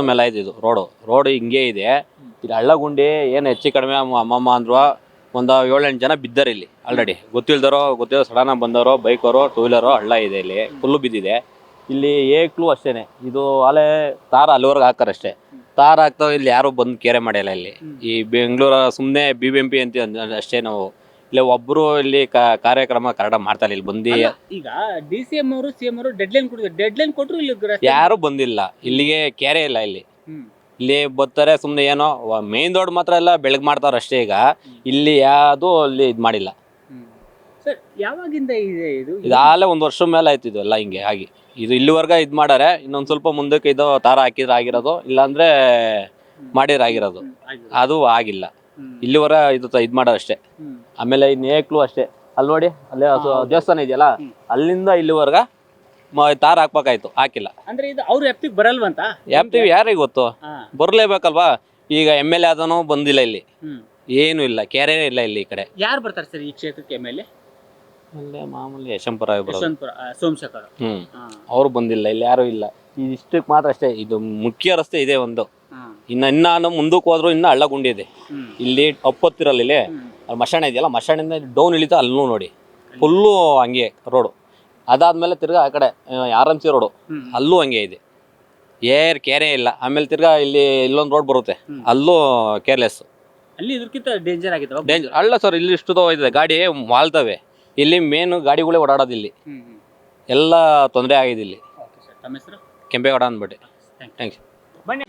ಮೇಲೆ ಆಯ್ತು ಇದು ರೋಡ್ ಹಿಂಗೆ ಇದೆ. ಇದು ಹಳ್ಳ ಗುಂಡಿ ಏನು ಹೆಚ್ಚು ಕಡಿಮೆ ಅಮ್ಮಮ್ಮ ಅಂದ್ರು ಒಂದು 7-8 ಜನ ಬಿದ್ದಾರೆ ಇಲ್ಲಿ ಆಲ್ರೆಡಿ. ಗೊತ್ತಿಲ್ಲೋ ಸಡನ್ ಆಗಿ ಬಂದವರು, ಬೈಕವರು, ಟೂ ವೀಲರು. ಹಳ್ಳ ಇದೆ ಇಲ್ಲಿ, ಫುಲ್ಲು ಬಿದ್ದಿದೆ. ಇಲ್ಲಿ ಏಕ್ಲು ಅಷ್ಟೇನೆ, ಇದು ಅಲೆ ತಾರ ಅಲ್ಲಿವರೆಗೆ ಹಾಕಾರಷ್ಟೇ. ತಾರ ಹಾಕ್ತಾವ, ಇಲ್ಲಿ ಯಾರು ಬಂದು ಕೇರೆ ಮಾಡಿಲ್ಲ. ಇಲ್ಲಿ ಈ ಬೆಂಗಳೂರು ಸುಮ್ಮನೆ BBMP ಅಂತ ಅಷ್ಟೇ. ನಾವು ಇಲ್ಲಿ ಒಬ್ರು ಇಲ್ಲಿ ಕಾರ್ಯಕ್ರಮ ಕರೆಕ್ಟಾಗಿ ಮಾಡ್ತಾ ಇಲ್ಲ. ಇಲ್ಲಿ ಬಂದು ಈಗ DCM ಅವರು CM ಅವರು ಡೆಡ್ಲೈನ್ ಕೊಟ್ಟರು ಇಲ್ಲಿ ಯಾರು ಬಂದಿಲ್ಲ. ಇಲ್ಲಿಗೆ ಕೇರೆ ಇಲ್ಲ. ಇಲ್ಲಿ ಬರ್ತಾರೆ ಸುಮ್ಮನೆ, ಏನೋ ಮೇನ್ ರೋಡ್ ಮಾತ್ರ ಎಲ್ಲ ಬೆಳಗ್ಗೆ ಮಾಡ್ತಾರ ಅಷ್ಟೇ. ಈಗ ಇಲ್ಲಿ ಯಾವುದು ಅಲ್ಲಿ ಇದು ಮಾಡಿಲ್ಲ. ಸರ್, ಯಾವಾಗಿಂದ ಇದೆ ಇದು? ಇದಾಗಲೇ 1 ವರ್ಷ ಮೇಲೆ ಆಯ್ತು ಇದು ಎಲ್ಲ ಹಿಂಗೆ ಆಗಿ. ಇದು ಇಲ್ಲಿವರೆಗೆ ಇದು ಮಾಡಾರೆ. ಇನ್ನೊಂದು ಸ್ವಲ್ಪ ಮುಂದಕ್ಕೆ ಇದು ತಾರ ಹಾಕಿದ್ರೆ ಆಗಿರೋದು, ಇಲ್ಲಾಂದ್ರೆ ಮಾಡಿದ್ರೆ ಆಗಿರೋದು. ಅದು ಆಗಿಲ್ಲ. ಇಲ್ಲಿವರ ಇದು ಮಾಡೋದು ಅಷ್ಟೇ. ಆಮೇಲೆ ಇನ್ನು ಏಕ್ಲು ಅಷ್ಟೇ. ಅಲ್ಲಿ ನೋಡಿ, ಅಲ್ಲೇ ದೇವಸ್ಥಾನ ಇದೆಯಲ್ಲ, ಅಲ್ಲಿಂದ ಇಲ್ಲಿವರೆಗ ತಾರ ಹಾಕ್ಬೇಕಾಯ್ತು, ಹಾಕಿಲ್ಲ. ಅಂದ್ರೆ ಇದು ಅವ್ರ ವ್ಯಾಪ್ತಿಗೆ ಬರಲ್ವಂತ? ವ್ಯಾಪ್ತಿಗೆ ಯಾರಿಗೆ ಗೊತ್ತು, ಬರ್ಲೇಬೇಕಲ್ವಾ. ಈಗ MLA ಆದನು ಬಂದಿಲ್ಲ ಇಲ್ಲಿ, ಏನು ಇಲ್ಲ, ಕೆರೆ ಇಲ್ಲ ಇಲ್ಲಿ. ಈ ಕಡೆ ಯಾರು ಬರ್ತಾರೆ ಸರ್ ಈ ಕ್ಷೇತ್ರಕ್ಕೆ? MLA ಅಲ್ಲೇ ಮಾಮೂಲಿ ಯಶವಂತಪುರ ಸೋಮಶೇಖರ್. ಅವ್ರು ಬಂದಿಲ್ಲ. ಇಲ್ಲಿ ಯಾರು ಇಲ್ಲ. ಇಷ್ಟಕ್ಕೆ ಮಾತ್ರ ಅಷ್ಟೇ. ಇದು ಮುಖ್ಯ ರಸ್ತೆ ಇದೆ ಒಂದು. ಇನ್ನು ಮುಂದಕ್ಕೆ ಹೋದ್ರು ಇನ್ನ ಹಳ್ಳ ಗುಂಡಿ ಇದೆ. ಇಲ್ಲಿ ಒಪ್ಪತ್ತಿರಲ್ಲ. ಇಲ್ಲಿ ಮಶಾಣ ಇದೆಯಲ್ಲ, ಮಶಾಣಿಂದ ಡೌನ್ ಇಳಿತಾ ಅಲ್ಲೂ ನೋಡಿ, ಫುಲ್ಲು ಹಂಗೆ ರೋಡು. ಅದಾದ್ಮೇಲೆ ತಿರ್ಗಾ ಆ ಕಡೆ RMC ರೋಡು, ಅಲ್ಲೂ ಹಂಗೆ ಇದೆ. ಕೆರೆ ಇಲ್ಲ. ಆಮೇಲೆ ತಿರ್ಗಾ ಇಲ್ಲೊಂದು ರೋಡ್ ಬರುತ್ತೆ, ಅಲ್ಲೂ ಕೇರ್ಲೆಸ್. ಅಲ್ಲಿ ಇದಕ್ಕಿಂತ ಡೇಂಜರ್ ಆಗಿದೆ. ಡೇಂಜರ್ ಅಲ್ಲ ಸರ್, ಇಲ್ಲಿ ಇಷ್ಟು ಇದೆ, ಗಾಡಿ ವಾಲ್ತವೆ. ಇಲ್ಲಿ ಮೇನು ಗಾಡಿಗಳೇ ಓಡಾಡೋದು. ಇಲ್ಲಿ ಎಲ್ಲ ತೊಂದರೆ ಆಗಿದೆ. ಇಲ್ಲಿ ತಮ್ಮ ಹೆಸರು? ಕೆಂಪೇಗೌಡ ಅಂದ್ಬಿಟ್ಟು. ಥ್ಯಾಂಕ್ಸ್. ಬನ್ನಿ.